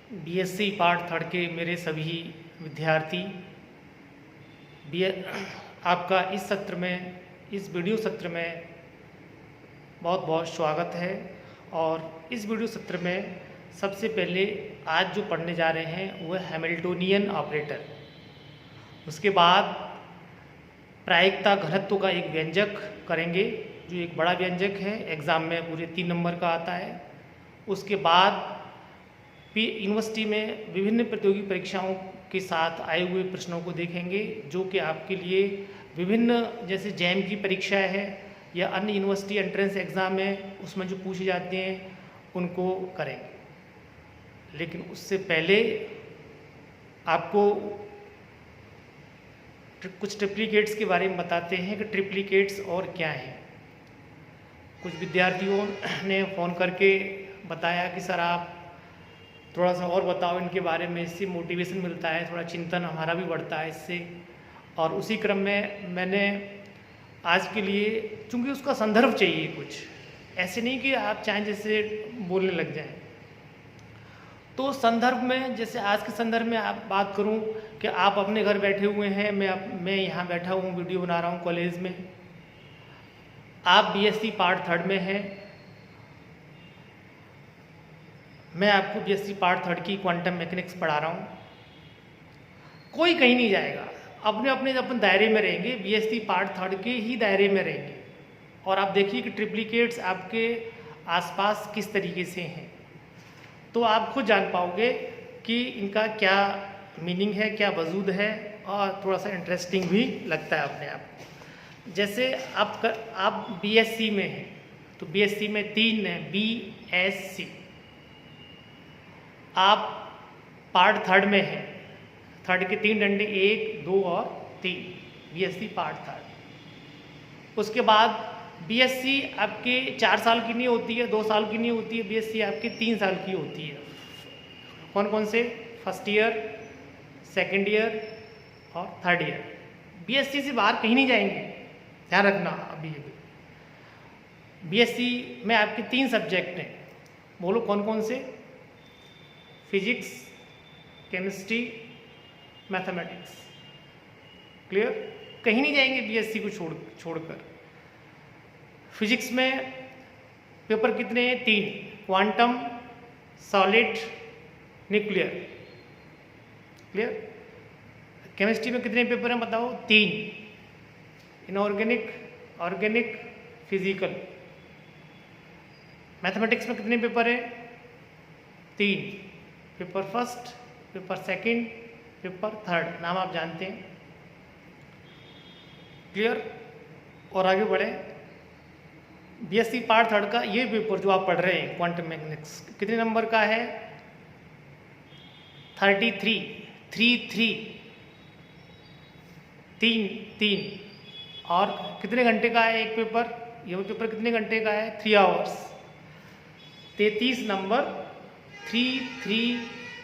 BSc part third के मेरे सभी विद्यार्थी बी आपका इस सत्र में, इस वीडियो सत्र में बहुत बहुत स्वागत है। और इस वीडियो सत्र में सबसे पहले आज जो पढ़ने जा रहे हैं वो है हैमिल्टोनियन ऑपरेटर। उसके बाद प्रायिकता घनत्व का एक व्यंजक करेंगे जो एक बड़ा व्यंजक है, एग्ज़ाम में पूरे 3 नंबर का आता है। उसके बाद यूनिवर्सिटी में विभिन्न प्रतियोगी परीक्षाओं के साथ आए हुए प्रश्नों को देखेंगे जो कि आपके लिए विभिन्न जैसे जैम की परीक्षा है या अन्य यूनिवर्सिटी एंट्रेंस एग्ज़ाम है उसमें जो पूछे जाते हैं उनको करेंगे। लेकिन उससे पहले आपको कुछ ट्रिप्लिकेट्स के बारे में बताते हैं कि ट्रिप्लिकेट्स और क्या हैं। कुछ विद्यार्थियों ने फ़ोन करके बताया कि सर आप थोड़ा सा और बताओ इनके बारे में, इससे मोटिवेशन मिलता है, थोड़ा चिंतन हमारा भी बढ़ता है इससे। और उसी क्रम में मैंने आज के लिए, चूँकि उसका संदर्भ चाहिए कुछ, ऐसे नहीं कि आप चाहें जैसे बोलने लग जाएं, तो संदर्भ में जैसे आज के संदर्भ में आप बात करूं कि आप अपने घर बैठे हुए हैं, मैं यहाँ बैठा हूँ, वीडियो बना रहा हूँ कॉलेज में, आप बीएससी पार्ट थर्ड में हैं, मैं आपको बीएससी पार्ट थर्ड की क्वांटम मैकेनिक्स पढ़ा रहा हूँ। कोई कहीं नहीं जाएगा, अपने दायरे में रहेंगे, बीएससी पार्ट थर्ड के ही दायरे में रहेंगे। और आप देखिए कि ट्रिप्लिकेट्स आपके आसपास किस तरीके से हैं, तो आप खुद जान पाओगे कि इनका क्या मीनिंग है, क्या वजूद है, और थोड़ा सा इंटरेस्टिंग भी लगता है अपने आप। जैसे आप बीएससी में हैं तो बीएससी में 3 है, बीएससी। आप पार्ट थर्ड में हैं, थर्ड के 3 डंडे 1, 2 और 3, बीएससी पार्ट थर्ड। उसके बाद बीएससी आपके 4 साल की नहीं होती है, 2 साल की नहीं होती है, बीएससी आपके 3 साल की होती है। कौन कौन से? फर्स्ट ईयर, सेकेंड ईयर और थर्ड ईयर। बीएससी से बाहर कहीं नहीं जाएंगे, ध्यान रखना। अभी बीएससी में आपके 3 सब्जेक्ट हैं, बोलो कौन कौन से? Physics, chemistry, mathematics. क्लियर? कहीं नहीं जाएंगे बीएससी को छोड़कर। फिजिक्स में पेपर कितने हैं? 3, quantum, solid, nuclear. Clear? Chemistry में कितने पेपर हैं बताओ? 3, इनऑर्गेनिक, ऑर्गेनिक, फिजिकल। मैथमेटिक्स में कितने पेपर हैं? 3, paper first, paper second, paper third, नाम आप जानते हैं। क्लियर? और आगे बढ़े, बीएससी पार्ट थर्ड का ये पेपर जो आप पढ़ रहे हैं क्वांटम मैकेनिक्स कितने नंबर का है? 33 3 और कितने घंटे का है एक पेपर? ये पेपर कितने घंटे का है? 3 आवर्स। 33 नंबर, 3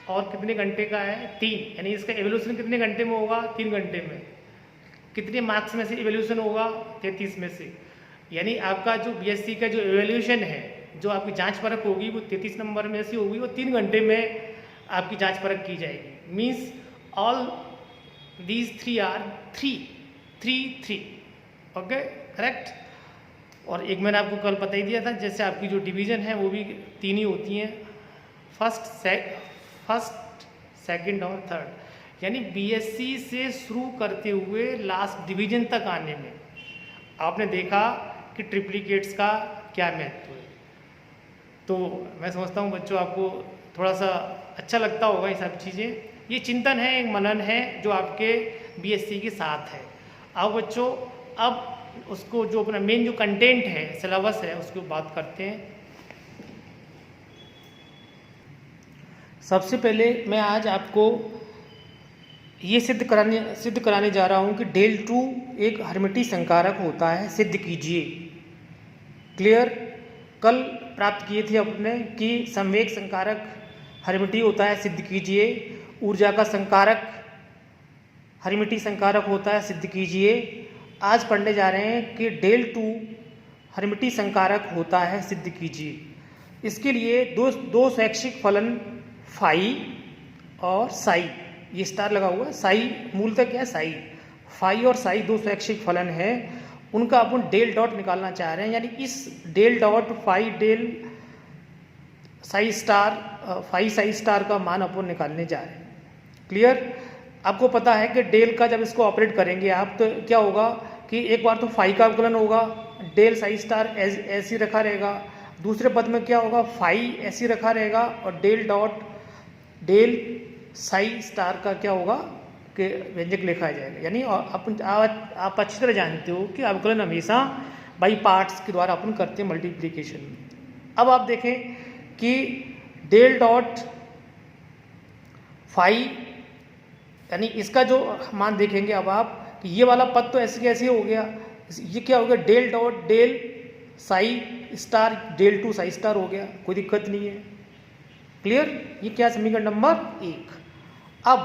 और कितने घंटे का है? 3। यानी इसका एवोल्यूशन कितने घंटे में होगा? 3 घंटे में। कितने मार्क्स में से एवोल्यूशन होगा? 33 में से। यानी आपका जो बीएससी का जो एवोल्यूशन है, जो आपकी जांच परख होगी वो 33 नंबर में से होगी, वो 3 घंटे में आपकी जांच परख की जाएगी। Means all these 3 are 3 okay, correct. और एक मैंने आपको कल बता ही दिया था, जैसे आपकी जो डिवीज़न है वो भी 3 ही होती हैं, फर्स्ट, सेकंड और थर्ड। यानी बीएससी से शुरू करते हुए लास्ट डिवीजन तक आने में आपने देखा कि ट्रिप्लिकेट्स का क्या महत्व है। तो मैं समझता हूँ बच्चों आपको थोड़ा सा अच्छा लगता होगा ये सब चीज़ें। ये चिंतन है, एक मनन है जो आपके बीएससी के साथ है। अब बच्चों, अब उसको जो अपना मेन जो कंटेंट है, सिलेबस है, उसकी बात करते हैं। सबसे पहले मैं आज आपको ये सिद्ध कराने जा रहा हूँ कि डेल 2 एक हर्मिटी संकारक होता है, सिद्ध कीजिए। क्लियर? कल प्राप्त किए थे अपने कि संवेग संकारक हर्मिटी होता है, सिद्ध कीजिए। ऊर्जा का संकारक हर्मिटी संकारक होता है, सिद्ध कीजिए। आज पढ़ने जा रहे हैं कि डेल 2 हर्मिटी संकारक होता है, सिद्ध कीजिए। इसके लिए दो शैक्षिक फलन फाई और साई, ये स्टार लगा हुआ है। साई मूलतः क्या है, साई, फाई और साई दो स्वैच्छिक फलन है, उनका अपन डेल डॉट निकालना चाह रहे हैं। यानी इस del dot phi del psi star phi psi star का मान अपन निकालने जा रहे हैं। क्लियर? आपको पता है कि डेल का जब इसको ऑपरेट करेंगे आप तो क्या होगा कि एक बार तो फाई का अवकलन होगा, डेल साई स्टार ऐसी रखा रहेगा, दूसरे पद में क्या होगा फाई ऐसी रखा रहेगा, और del dot del psi star का क्या होगा कि व्यंजक लिखा जाएगा। यानी अपन आप अच्छी तरह जानते हो कि अवकलन हमेशा बाई पार्ट्स के द्वारा अपन करते हैं मल्टीप्लिकेशन। अब आप देखें कि डेल डॉट फाई, यानी इसका जो मान देखेंगे अब आप कि ये वाला पद तो ऐसे कैसे हो गया, ये क्या हो गया del dot del psi star del two psi star हो गया, कोई दिक्कत नहीं है। क्लियर? ये क्या समीकरण नंबर 1। अब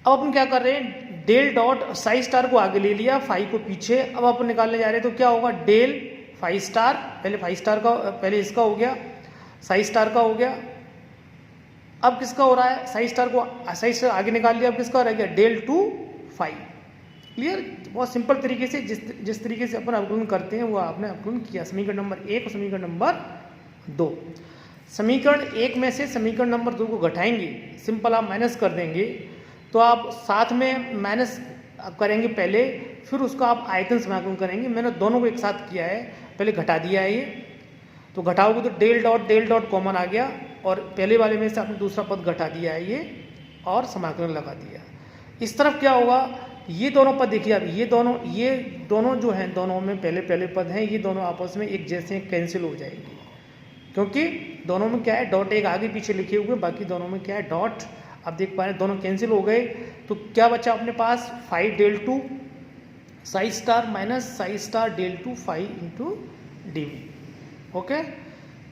अपन क्या कर रहे हैं, डेल डॉट साई स्टार को आगे ले लिया, फाई को पीछे, अब अपन निकालने जा रहे हैं तो क्या होगा डेल फाई स्टार, पहले फाई स्टार का पहले इसका हो गया, साई स्टार का हो गया, अब किसका हो रहा है साई स्टार को साई स्टार आगे निकाल लिया, अब किसका रह गया डेल टू फाई। क्लियर? बहुत सिंपल तरीके से जिस तरीके से अपन अवकलन करते हैं वो आपने अवकलन किया। समीकरण नंबर 1 और समीकरण नंबर 2। समीकरण 1 में से समीकरण नंबर 2 को घटाएंगे, सिंपल आप माइनस कर देंगे, तो आप साथ में माइनस करेंगे पहले, फिर उसका आप आयतन समाकलन करेंगे। मैंने दोनों को एक साथ किया है, पहले घटा दिया है ये, तो घटाओगे तो डेल डॉट कॉमन आ गया, और पहले वाले में से आपने दूसरा पद घटा दिया है ये, और समाकलन लगा दिया। इस तरफ क्या होगा, ये दोनों पद देखिए अब, ये दोनों जो हैं, दोनों में पहले पद हैं, ये दोनों आपस में एक जैसे कैंसिल हो जाएंगे, क्योंकि दोनों में क्या है डॉट एक आगे पीछे लिखे हुए, बाकी दोनों में क्या है डॉट, आप देख पा रहे हैं दोनों कैंसिल हो गए। तो क्या बचा अपने पास phi del two psi star minus psi star del two phi into D V. Okay,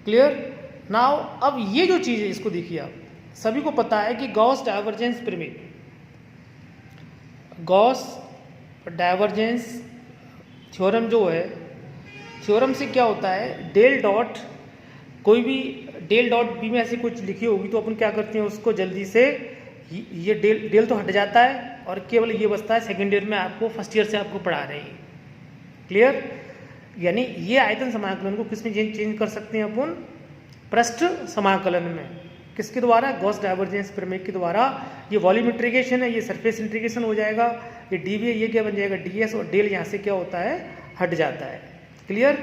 clear? Now अब ये जो चीज़ है इसको देखिए आप, सभी को पता है कि गॉस डाइवर्जेंस प्रमेय, गॉस डाइवर्जेंस थ्योरम जो है, थ्योरम से क्या होता है, डेल डॉट कोई भी डेल डॉट बी में ऐसी कुछ लिखी होगी तो अपन क्या करते हैं उसको जल्दी से, ये डेल तो हट जाता है और केवल ये बचता है सेकेंड ईयर में, आपको फर्स्ट ईयर से आपको पढ़ा रहे हैं। क्लियर? यानी ये आयतन समाकलन को किस में चेंज कर सकते हैं अपन, पृष्ठ समाकलन में, किसके द्वारा, गॉस डाइवर्जेंस प्रमेय के द्वारा। ये वॉल्यूम इंटीग्रेशन है, ये सरफेस इंटीग्रेशन हो जाएगा, ये डी वी है, ये क्या बन जाएगा ds, और डेल यहाँ से क्या होता है हट जाता है। क्लियर?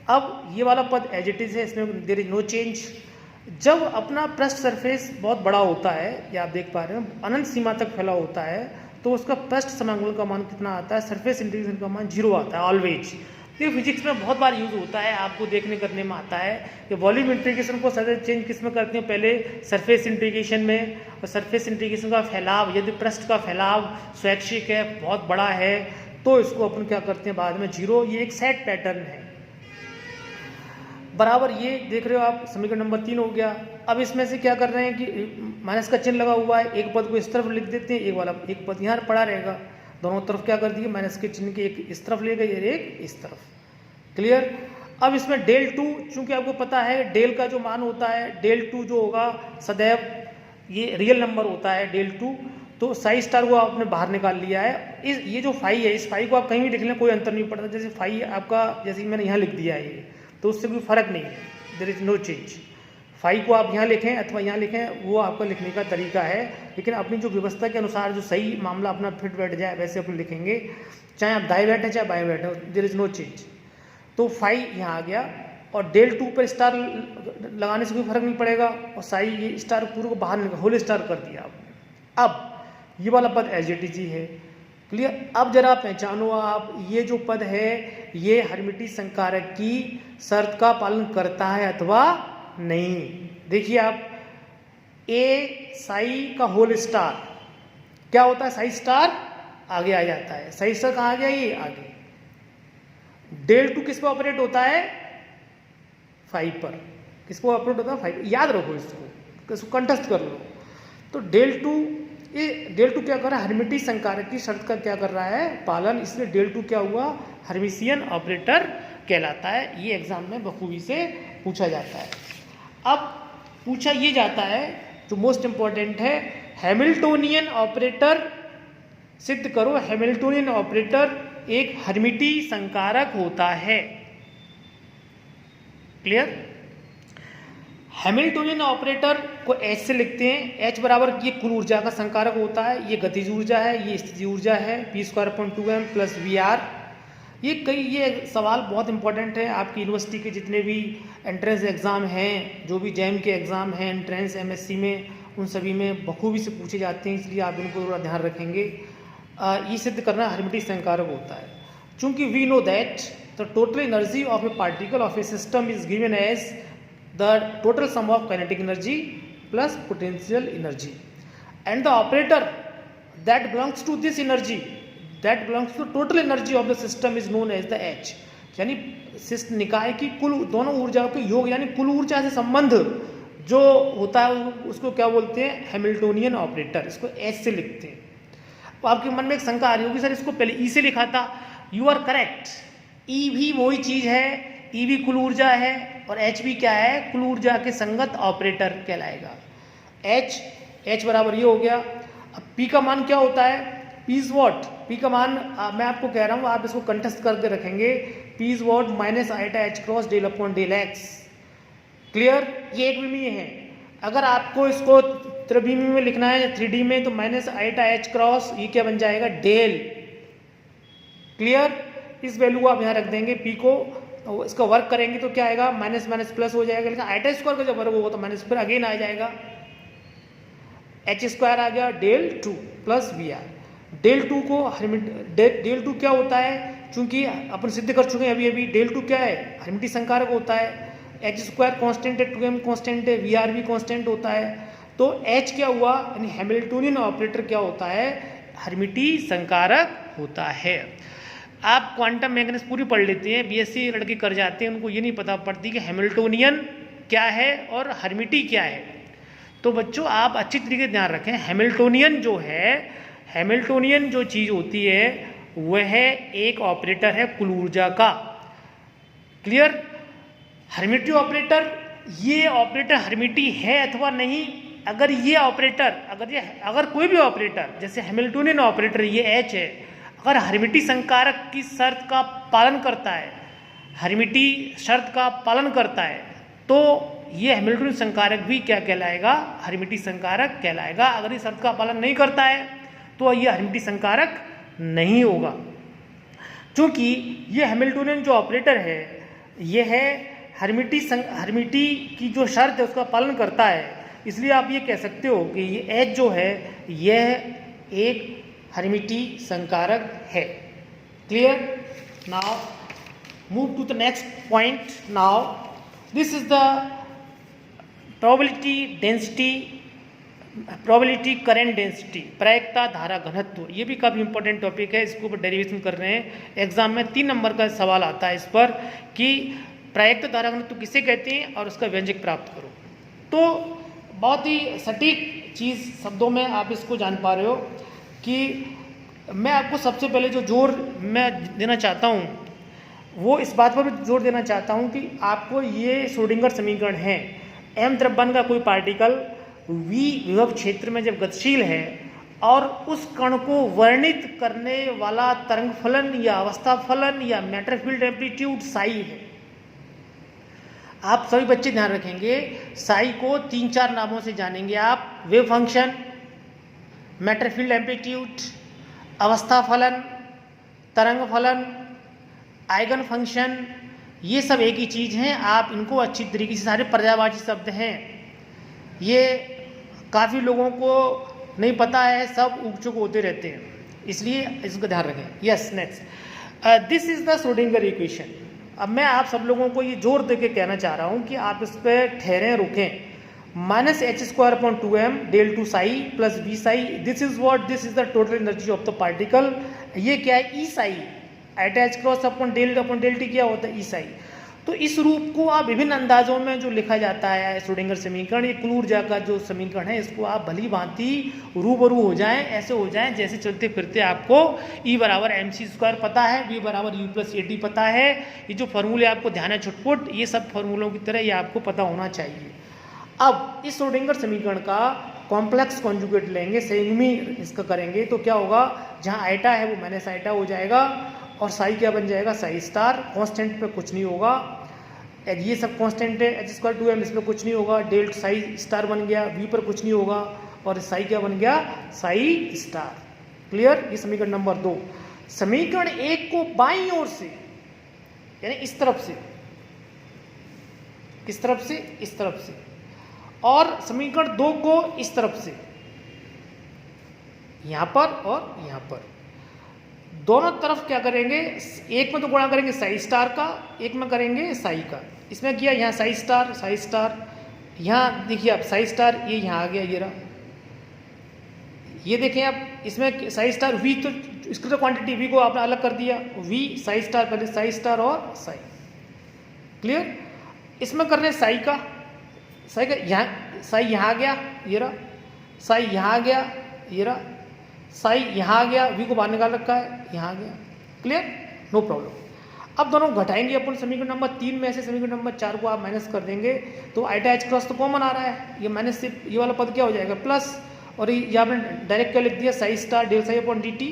अब ये वाला पद एज इट इज है, इसमें देयर इज नो चेंज। जब अपना पृष्ठ सरफेस बहुत बड़ा होता है, ये आप देख पा रहे हो अनंत सीमा तक फैला होता है, तो उसका पृष्ठ समाकलन का मान कितना आता है, सरफेस इंटीग्रेशन का मान 0 आता है ऑलवेज। ये फिजिक्स में बहुत बार यूज होता है, आपको देखने करने में आता है कि वॉल्यूम इंटीग्रेशन को सदा चेंज किस में करते हैं, पहले सरफेस इंटीग्रेशन में, और सरफेस इंटीग्रेशन का फैलाव, यदि पृष्ठ का फैलाव स्वैच्छिक है, बहुत बड़ा है, तो इसको अपन क्या करते हैं बाद में 0। ये एक सेट पैटर्न है बराबर। ये देख रहे हो आप, समीकरण नंबर 3 हो गया। अब इसमें से क्या कर रहे हैं कि माइनस का चिन्ह लगा हुआ है, एक पद को इस तरफ लिख देते हैं, एक पद यहाँ पड़ा रहेगा, दोनों तरफ क्या कर दिए माइनस के चिन्ह के एक इस तरफ ले गए, एक इस तरफ। क्लियर? अब इसमें डेल टू, चूंकि आपको पता है डेल का जो मान होता है, डेल टू जो होगा सदैव ये रियल नंबर होता है डेल टू, तो साई स्टार को आपने बाहर निकाल लिया है। ये जो फाई है, इस फाई को आप कहीं भी लिख लें, कोई अंतर नहीं पड़ता। जैसे फाई आपका, जैसे मैंने यहाँ लिख दिया है ये, तो उससे कोई फर्क नहीं है, there is no change. Phi को आप यहाँ लिखें अथवा यहाँ लिखें, वो आपका लिखने का तरीका है, लेकिन अपनी जो व्यवस्था के अनुसार जो सही मामला अपना फिट बैठ जाए वैसे अपन लिखेंगे, चाहे आप दाएं बैठे चाहे बाएं बैठे, देयर इज नो चेंज। तो फाई यहाँ आ गया, और डेल टू पर स्टार लगाने से कोई फर्क नहीं पड़ेगा, और साई ये स्टार पूरे को बाहर होल स्टार कर दिया आपने। अब ये वाला पद एज इट इज ही है। क्लियर? अब जरा पहचानो आप, ये जो पद है ये हर्मिटियन संकारक की शर्त का पालन करता है अथवा नहीं। देखिए आप, ए साई का होल स्टार क्या होता है, साई स्टार आगे आ जाता है, साई स्टार कहाँ आ गया, ये आगे। डेल टू किस पे ऑपरेट होता है, 5 पर। किस पे ऑपरेट होता है, 5। याद रखो इसको कंठस्थ कर लो। तो डेल टू क्या कर रहा है, हर्मिटियन संकारक की शर्त का क्या कर रहा है, पालन, इसलिए डेल टू क्या हुआ, हर्मिशियन ऑपरेटर कहलाता है। ये एग्जाम में बखूबी से पूछा जाता है। अब पूछा ये जाता है, तो मोस्ट इंपॉर्टेंट है हैमिल्टोनियन ऑपरेटर सिद्ध करो। हैमिल्टोनियन ऑपरेटर एक हर्मिटी संकारक होता है। क्लियर? हैमिल्टोनियन ऑपरेटर को H से लिखते हैं। H बराबर ये कुल ऊर्जा का संकारक होता है, ये गतिज ऊर्जा है, ये स्थितिज ऊर्जा है, p²/2m प्लस VR। ये सवाल बहुत इंपॉर्टेंट है। आपकी यूनिवर्सिटी के जितने भी एंट्रेंस एग्ज़ाम हैं, जो भी जैम के एग्ज़ाम हैं एंट्रेंस MSc में, उन सभी में बखूबी से पूछे जाते हैं, इसलिए आप इनको थोड़ा ध्यान रखेंगे। ये सिद्ध करना हर्मिटी संकारक होता है। चूँकि we know that the total energy of a particle of a system is given as the total sum of kinetic energy plus potential energy, and the operator that belongs to this energy, that belongs to total energy of the system is known as the H। यानी निकाय की कुल दोनों ऊर्जाओं के योग यानी कुल ऊर्जा से संबंध जो होता है उसको क्या बोलते हैं? Hamiltonian operator. इसको H से लिखते हैं। तो आपके मन में एक शंका आ रही होगी, सर इसको पहले E से लिखा था। यू आर करेक्ट, E भी वही चीज़ है, E भी कुल ऊर्जा है और H भी क्या है? कुल ऊर्जा के संगत ऑपरेटर कहलाएगा। H बराबर ये हो गया। अब P का मान क्या होता है? P is what? P का मान मैं आपको कह रहा हूँ, आप इसको कंठस्थ करके रखेंगे। P is what? Minus iota H cross del upon del X। Clear? ये एक विमीय है। अगर आपको इसको त्रिविमीय में लिखना है या 3D में, तो माइनस आइटा H क्रॉस ये क्या बन जाएगा? डेल। क्लियर? इस वैल्यू को आप यहाँ रख देंगे P को, तो इसका वर्क करेंगे तो क्या आएगा? माइनस माइनस प्लस हो जाएगा। लेकिन आइटा स्क्वायर का जब वर्क होगा तो माइनस फिर अगेन आ जाएगा, H² आ गया डेल 2 प्लस VR। डेल 2 को डेल 2 क्या होता है? चूंकि अपन सिद्ध कर चुके हैं अभी डेल 2 क्या है? हर्मिटी संकारक होता है। H² कांस्टेंट है, 2m कांस्टेंट है, VR भी कांस्टेंट होता है। तो H क्या हुआ? यानी हैमिल्टोनियन ऑपरेटर क्या होता है? हर्मिटी संकारक होता है। आप क्वांटम मैकेनिक्स पूरी पढ़ लेते हैं, BSc लड़के कर जाते हैं, उनको ये नहीं पता पड़ती कि हैमिल्टोनियन क्या है और हर्मिटी क्या है। तो बच्चों आप अच्छी तरीके से ध्यान रखें, हैमिल्टोनियन जो है, हैमिल्टोनियन जो चीज़ होती है वह एक ऑपरेटर है कुल ऊर्जा का। क्लियर? हर्मिटी ऑपरेटर, ये ऑपरेटर हर्मिटी है अथवा नहीं, अगर ये ऑपरेटर अगर कोई भी ऑपरेटर जैसे हैमिल्टोनियन ऑपरेटर ये H है, अगर हर्मिटी संकारक की शर्त का पालन करता है, हर्मिटी शर्त का पालन करता है, तो ये हैमिल्टोनियन संकारक भी क्या कहलाएगा? हर्मिटी संकारक कहलाएगा। अगर ये शर्त का पालन नहीं करता है तो ये हर्मिटी संकारक नहीं होगा। क्योंकि ये हैमिल्टोनियन जो ऑपरेटर है ये है हर्मिटी की जो शर्त है उसका पालन करता है, इसलिए आप ये कह सकते हो कि ये H जो है यह एक हर्मिटी संकारक है। Clear? Now move to the next point. Now this is the probability density, probability current density, प्रायिकता धारा घनत्व। ये भी काफ़ी इंपॉर्टेंट टॉपिक है, इसके ऊपर डेरिवेशन कर रहे हैं। एग्जाम में 3 नंबर का सवाल आता है इस पर कि प्रायिकता धारा घनत्व किसे कहते हैं और उसका व्यंजक प्राप्त करो। तो बहुत ही सटीक चीज़ शब्दों में आप इसको जान पा रहे हो कि मैं आपको सबसे पहले जो जोर मैं देना चाहता हूँ वो इस बात पर भी जोर देना चाहता हूँ कि आपको ये श्रोडिंगर समीकरण है, m द्रव्यमान का कोई पार्टिकल v विभव क्षेत्र में जब गतिशील है और उस कण को वर्णित करने वाला तरंग फलन या अवस्था फलन या मैटर फील्ड एम्पलीट्यूड साई है। आप सभी बच्चे ध्यान रखेंगे, साई को 3-4 नामों से जानेंगे आप। Wave function, matter field amplitude, अवस्था फलन, तरंग फलन, आइगन फंक्शन, ये सब एक ही चीज़ हैं। आप इनको अच्छी तरीके से, सारे पर्यायवाची शब्द हैं, ये काफ़ी लोगों को नहीं पता है, सब उगचुक होते रहते हैं, इसलिए इसका ध्यान रखें। Yes, next, this is the Schrodinger equation. अब मैं आप सब लोगों को ये जोर दे के कहना चाह रहा हूँ कि आप इस पर ठहरें, रुकें। -H²/2m del 2 psi plus V psi, this is what? This is the total energy of the particle. ये क्या है? E psi, iota H cross upon del T क्या होता है? E साई। तो इस रूप को आप विभिन्न अंदाजों में जो लिखा जाता है श्रोडिंगर समीकरण, ये कुल ऊर्जा का जो समीकरण है, इसको आप भली भांति रूबरू हो जाएं, ऐसे हो जाएं जैसे चलते फिरते आपको E बराबर mc² पता है, V बराबर U + AT पता है। ये जो फॉर्मूले आपको ध्यान है छुटपुट, ये सब फॉर्मूलों की तरह ये आपको पता होना चाहिए। अब इस श्रोडिंगर समीकरण का कॉम्प्लेक्स कॉन्जुगेट लेंगे, संयुग्मी इसका करेंगे, तो क्या होगा, जहाँ आइटा है वो माइनस आइटा हो जाएगा और साई क्या बन जाएगा, साई स्टार। कांस्टेंट पे कुछ नहीं होगा, ये सब कांस्टेंट है, एच स्क्वायर 2m, इसमें कुछ नहीं होगा, डेल साई स्टार बन गया, वी पर कुछ नहीं होगा और साई क्या बन गया, साई स्टार। क्लियर। ये समीकरण नंबर 2। समीकरण 1 को बाईं ओर से यानी इस तरफ से, किस तरफ से, इस तरफ से, और समीकरण 2 को इस तरफ से, यहां पर और यहां पर, दोनों तरफ क्या करेंगे, एक में तो गुणा करेंगे साई स्टार का, एक में करेंगे साई का। इसमें किया, यहाँ साई स्टार, साई स्टार, यहाँ देखिए आप साई स्टार, ये यहाँ आ गया, ये रहा, ये देखें आप, इसमें साई स्टार वी, तो इसकी तो क्वांटिटी वी को आपने अलग कर दिया, वी साई स्टार, पहले साई स्टार और साई। क्लियर। इसमें कर रहे हैं साई का, साई का, यहाँ साई यहाँ आ गया, ये रहा, साई यहाँ आ गया, ये रहा, साई यहाँ आ गया, वी को बाहर निकाल रखा है, यहाँ आ गया। Clear, no problem. अब दोनों घटाएंगे अपन, समीकरण नंबर 3 में से समीकरण नंबर 4 को आप माइनस कर देंगे तो आइटा एच क्रॉस तो कॉमन आ रहा है, ये माइनस से ये वाला पद क्या हो जाएगा, प्लस, और ये आपने डायरेक्ट क्या लिख दिया, psi star del psi upon d t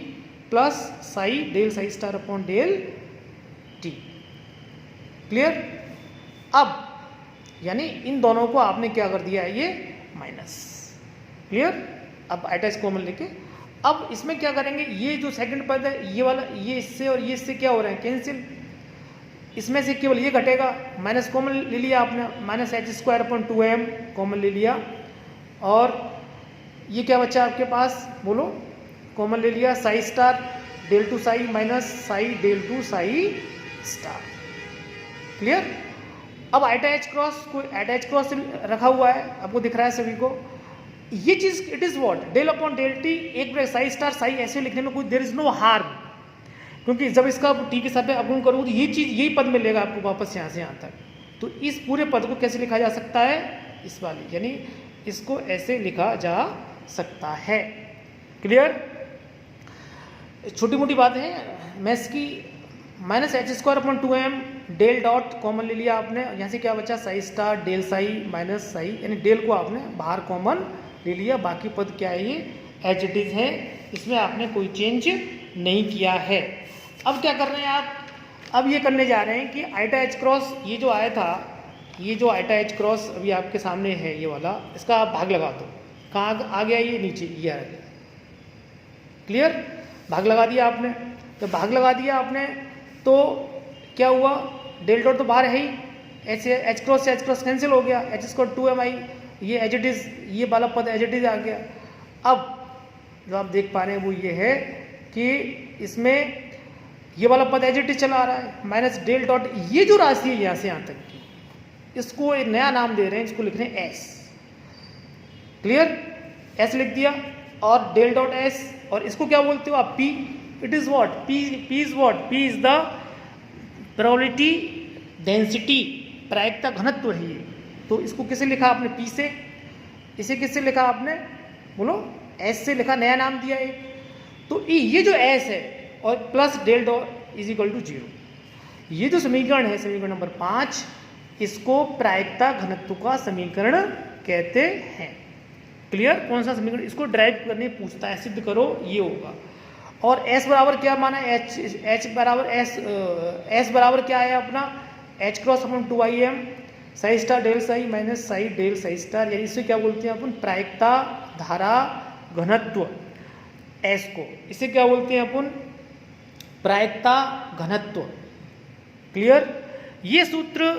plus psi del psi star upon del t. Clear. अब यानी इन दोनों को आपने क्या कर दिया है, ये माइनस। क्लियर। अब आइटा एच कॉमन लेके अब इसमें क्या करेंगे, ये जो सेकंड पद है ये वाला, ये इससे और ये इससे क्या हो रहे हैं, कैंसिल। इसमें से केवल ये घटेगा, माइनस कॉमन ले लिया आपने, minus h square upon 2m common ले लिया, और ये क्या बचा आपके पास, बोलो, कॉमन ले लिया, psi star del two psi minus psi del two psi star. Clear. अब आइटा एच क्रॉस को आइटा एच क्रॉस रखा हुआ है, आपको दिख रहा है सभी को, ये चीज it is what, del upon del t, एक साई स्टार साई ऐसे लिखने में कोई देयर इज नो हार्म, क्योंकि जब इसका टी के साथ में अवगुण करूँ तो ये चीज, यही पद मिलेगा आपको वापस यहाँ से यहाँ तक। तो इस पूरे पद को कैसे लिखा जा सकता है, इस वाली, यानी इसको ऐसे लिखा जा सकता है। क्लियर। छोटी मोटी बात है मैथ्स की। Minus h square upon 2m del dot common ले लिया आपने, यहाँ से क्या बचा, psi star del psi minus psi, यानी डेल को आपने बाहर कॉमन ले लिया, बाकी पद क्या है, ये एज इट इज है, इसमें आपने कोई चेंज नहीं किया है। अब क्या कर रहे हैं आप, अब ये करने जा रहे हैं कि आइटा एच क्रॉस, ये जो आया था, ये जो आइटा एच क्रॉस अभी आपके सामने है ये वाला, इसका आप भाग लगा दो, कहाँ आ गया, ये नीचे ये आ गया। क्लियर। भाग लगा दिया आपने, तो भाग लगा दिया आपने तो क्या हुआ, डेल डॉट तो बाहर है ही, एच क्रॉस से एच क्रॉस कैंसिल हो गया, एच स्क्वायर 2mi, ये एज इट इज, ये वाला पद एज इट इज आ गया। अब जो आप देख पा रहे हैं वो ये है कि इसमें ये वाला पद एज इट इज चला आ रहा है, माइनस डेल डॉट, ये जो राशि है यहाँ से यहाँ तक की, इसको एक नया नाम दे रहे हैं, इसको लिख रहे हैं एस। क्लियर। एस लिख दिया, और डेल डॉट एस, और इसको क्या बोलते हो आप, P. It is what, P is what, P is the probability density, प्रायिकता घनत्व है ये। तो इसको किसे लिखा आपने, पी से, इसे किससे लिखा आपने, बोलो, एस से लिखा, नया नाम दिया एक। तो ये जो एस है और plus del dot is equal to 0, ये जो समीकरण है, समीकरण नंबर 5, इसको प्रायिकता घनत्व का समीकरण कहते हैं। क्लियर। कौन सा समीकरण, इसको ड्राइव करने पूछता है, सिद्ध करो, ये होगा। और एस बराबर क्या माना, एच बराबर एस बराबर क्या है अपना, h cross upon 2im psi star del psi minus psi del psi star, यानी इससे क्या बोलते हैं अपन, प्रायिकता धारा घनत्व, एस को इसे क्या बोलते हैं अपन, प्रायिकता घनत्व। क्लियर। ये सूत्र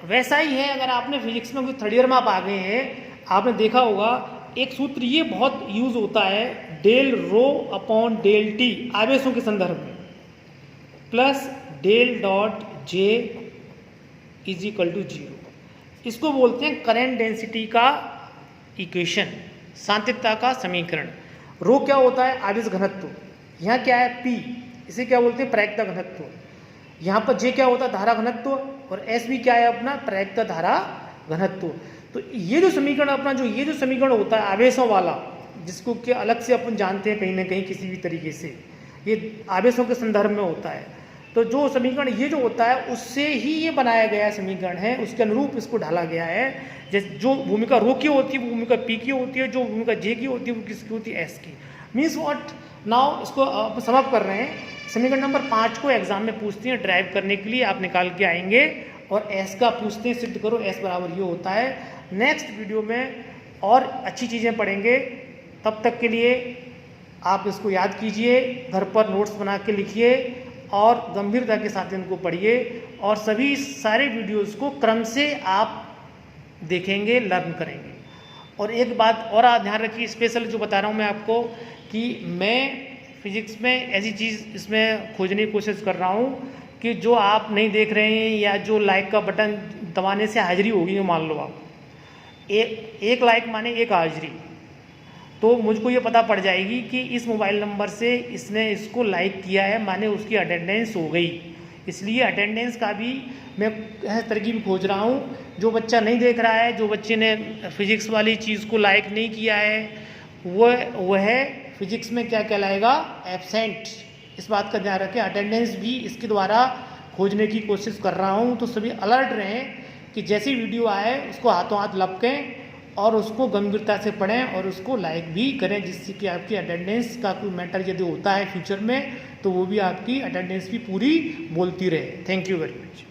वैसा ही है, अगर आपने फिजिक्स में कोई थर्ड ईयर में आप आ गए हैं, आपने देखा होगा एक सूत्र ये बहुत यूज होता है, del rho upon del t, आवेशों के संदर्भ में, plus del dot J is equal to 0। इसको बोलते हैं करंट डेंसिटी का इक्वेशन, सांतत्यता का समीकरण। रो क्या होता है, आवेश घनत्व, यहाँ क्या है, पी, इसे क्या बोलते हैं, प्रायिकता घनत्व। यहाँ पर जे क्या होता है, धारा घनत्व, और एस भी क्या है अपना, प्रायिकता धारा घनत्व। तो ये जो समीकरण अपना, जो ये जो समीकरण होता है आवेशों वाला, जिसको कि अलग से अपन जानते हैं कहीं ना कहीं किसी भी तरीके से, ये आवेशों के संदर्भ में होता है। तो जो समीकरण ये जो होता है उससे ही ये बनाया गया समीकरण है, उसके अनुरूप इसको ढाला गया है। जैसे जो भूमिका रो की होती है वो भूमिका पी की होती है, जो भूमिका जे की होती है वो किसकी होती है, एस की। मीन्स व्हाट, नाउ इसको आप समअप कर रहे हैं। समीकरण नंबर 5 को एग्जाम में पूछते हैं, ड्राइव करने के लिए आप निकाल के आएंगे, और एस का पूछते हैं, सिद्ध करो एस बराबर ये होता है। नेक्स्ट वीडियो में और अच्छी चीज़ें पढ़ेंगे, तब तक के लिए आप इसको याद कीजिए, घर पर नोट्स बना के लिखिए और गंभीरता के साथ इनको पढ़िए, और सभी सारे वीडियोस को क्रम से आप देखेंगे, लर्न करेंगे। और एक बात और आप ध्यान रखिए, स्पेशल जो बता रहा हूँ मैं आपको, कि मैं फिजिक्स में ऐसी चीज़ इसमें खोजने की कोशिश कर रहा हूँ कि जो आप नहीं देख रहे हैं, या जो लाइक का बटन दबाने से हाजिरी होगी, मान लो आप एक लाइक माने एक हाजिरी, तो मुझको ये पता पड़ जाएगी कि इस मोबाइल नंबर से इसने इसको लाइक किया है, माने उसकी अटेंडेंस हो गई। इसलिए अटेंडेंस का भी मैं तरकीब खोज रहा हूँ। जो बच्चा नहीं देख रहा है, जो बच्चे ने फिजिक्स वाली चीज़ को लाइक नहीं किया है, वह फिजिक्स में क्या कहलाएगा, एब्सेंट। इस बात का ध्यान रखें। अटेंडेंस भी इसके द्वारा खोजने की कोशिश कर रहा हूँ, तो सभी अलर्ट रहें कि जैसी वीडियो आए उसको हाथों हाथ लपकें और उसको गंभीरता से पढ़ें और उसको लाइक भी करें, जिससे कि आपकी अटेंडेंस का कोई मैटर यदि होता है फ्यूचर में, तो वो भी आपकी अटेंडेंस भी पूरी बोलती रहे। Thank you very much.